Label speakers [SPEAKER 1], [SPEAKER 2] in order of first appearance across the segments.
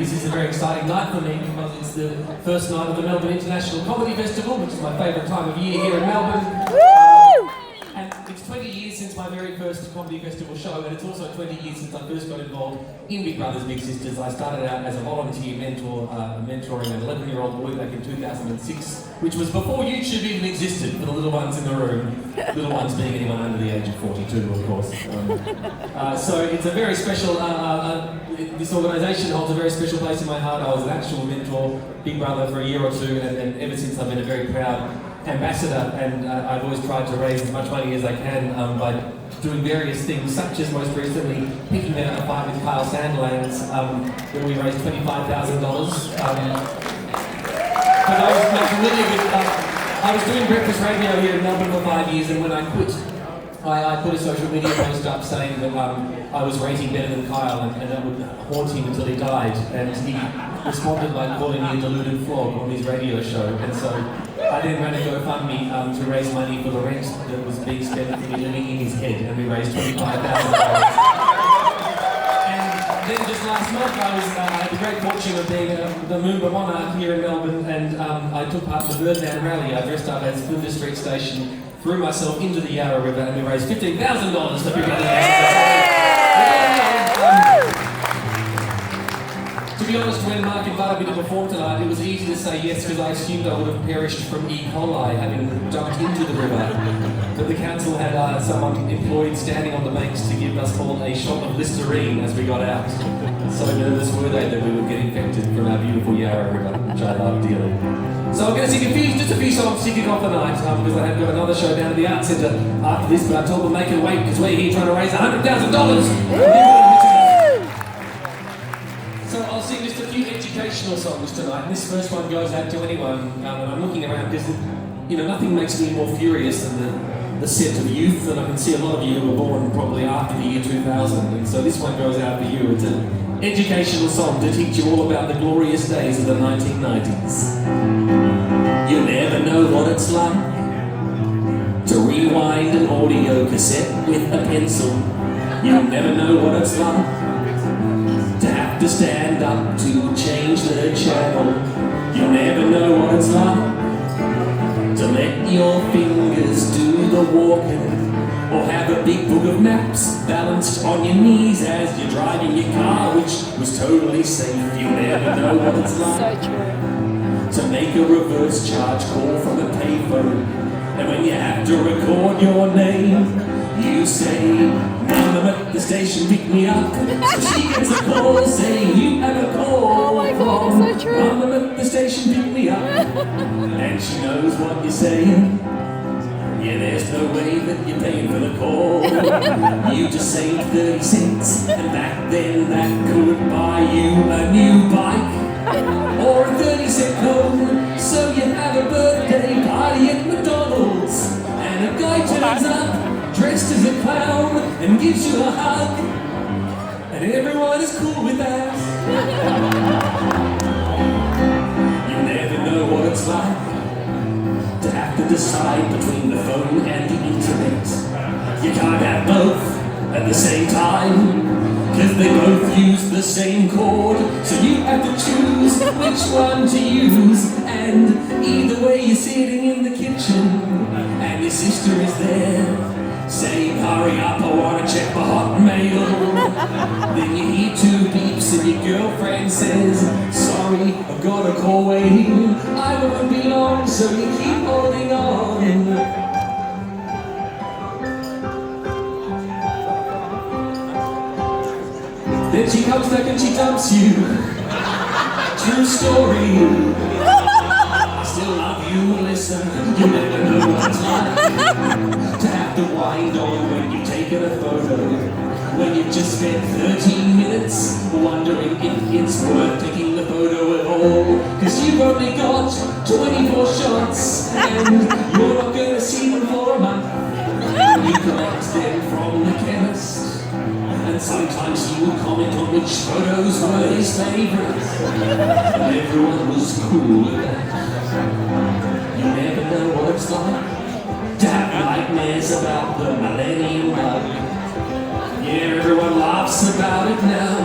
[SPEAKER 1] this is a very exciting night for me because it's the first night of the Melbourne International Comedy Festival, which is my favourite time of year here in Melbourne. And it's 20 years since my very first comedy festival show, and it's also 20 years since I first got involved in Big Brothers Big Sisters. I started out as a volunteer mentor, mentoring an 11-year-old boy back in 2006, which was before YouTube even existed for the little ones in the room. Little ones being anyone under the age of 42, of course. So it's a very special, this organisation holds a very special place in my heart. I was an actual mentor, Big Brother, for a year or two, and ever since I've been a very proud ambassador, and I've always tried to raise as much money as I can by doing various things, such as most recently picking out a fight with Kyle Sandlands, where we raised $25,000. For those not familiar with, I was doing breakfast radio here in Melbourne for 5 years, and when I quit, I put a social media post up saying that I was rating better than Kyle, and that would haunt him until he died. And he responded by calling me a deluded frog on his radio show. And so I then ran a GoFundMe to raise money for the rent that was being spent for me living in his head, and we raised $25,000. And then just last month, I had the great fortune of being the Moomba Monarch here in Melbourne, and I took part in the Birdman Rally. I dressed up as Flinders Street Station, threw myself into the Yarra River, and we raised $15,000 for people. To be honest, when Mark invited me to perform tonight, it was easy to say yes because I assumed I would have perished from E. coli having jumped into the river. But the council had someone employed standing on the banks to give us all a shot of Listerine as we got out. So nervous were they that we would get infected from our beautiful Yarra River, which I love dearly. So I'm going to sing just a few songs to kick off the night because I have got another show down at the Arts Centre after this, but I told them make it wait because we're here trying to raise $100,000. So I'll sing just a few educational songs tonight, and this first one goes out to anyone, and I'm looking around because, nothing makes me more furious than the set of youth, and I can see a lot of you who were born probably after the year 2000, and so this one goes out for you. It's an educational song to teach you all about the glorious days of the 1990s. You'll never know what it's like to rewind an audio cassette with a pencil. You'll never know what it's like to have to stand up to change the channel. You'll never know what it's like to let your fingers do the walking, or have a big book of maps balanced on your knees as you're driving your car, which was totally safe. You'll never know what it's like to make a reverse charge call from a payphone, and when you have to record your name, you say, "Mum at the station, pick me up." So she gets a call saying, "You have a call."
[SPEAKER 2] Oh my God, it's so true.
[SPEAKER 1] "Mum at the station, pick me up." And she knows what you're saying. Yeah, there's no way that you're paying for the call. You just saved 30 cents, and back then that could buy you a new bike or a 30-cent cone. So you have a birthday party at McDonald's, and a guy turns up dressed as a clown and gives you a hug, and everyone is cool with that. You never know what it's like to have to decide between the phone and the internet. You can't have both at the same time because they both use the same cord, so you have to choose which one to use. And either way you're sitting in the kitchen and your sister is there saying, "Hurry up, I want to check my Hotmail." Then you hear two beeps and your girlfriend says, "Sorry, I've got a call waiting, I won't be long," so you keep holding on. Then she comes back and she dumps you. True story. I still love you, listen, you never know what it's like to have to wind on when you've taken a photo, when you've just spent 13 minutes wondering if it's worth taking the photo at all, because you've only got 24 shots and you're not going to see them for a month. You collect them from the chemist, and sometimes he would comment on which photos were his favourites, and everyone was cool with that. You never know what it's like to have nightmares about the millennium bug. Yeah, everyone laughs about it now,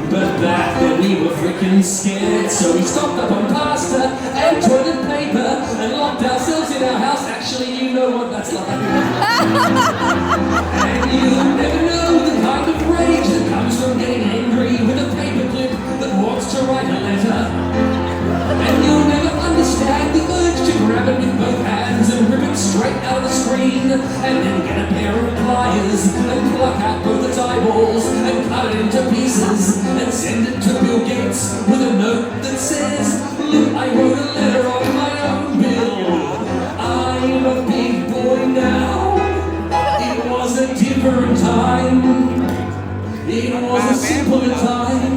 [SPEAKER 1] but back then we were freaking scared, so we stocked up on pasta and toilet paper and locked ourselves in our house. Actually, you know what that's like. And you'll never know the kind of rage that comes from getting angry with a paperclip that wants to write a letter. And you'll never understand the urge to grab it with both hands and rip it straight out of the screen, and then get a pair of pliers and pluck out both its eyeballs and cut it into pieces and send it to Bill Gates with a note that says, "Look, I wrote a letter on my own, Bill. I'm a big boy now. It was a different time. It was a simpler time.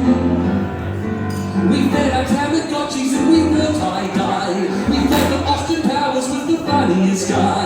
[SPEAKER 1] We fed our Tamagotchis and we wore tie-dye. We thought that Austin Powers was the funniest guy.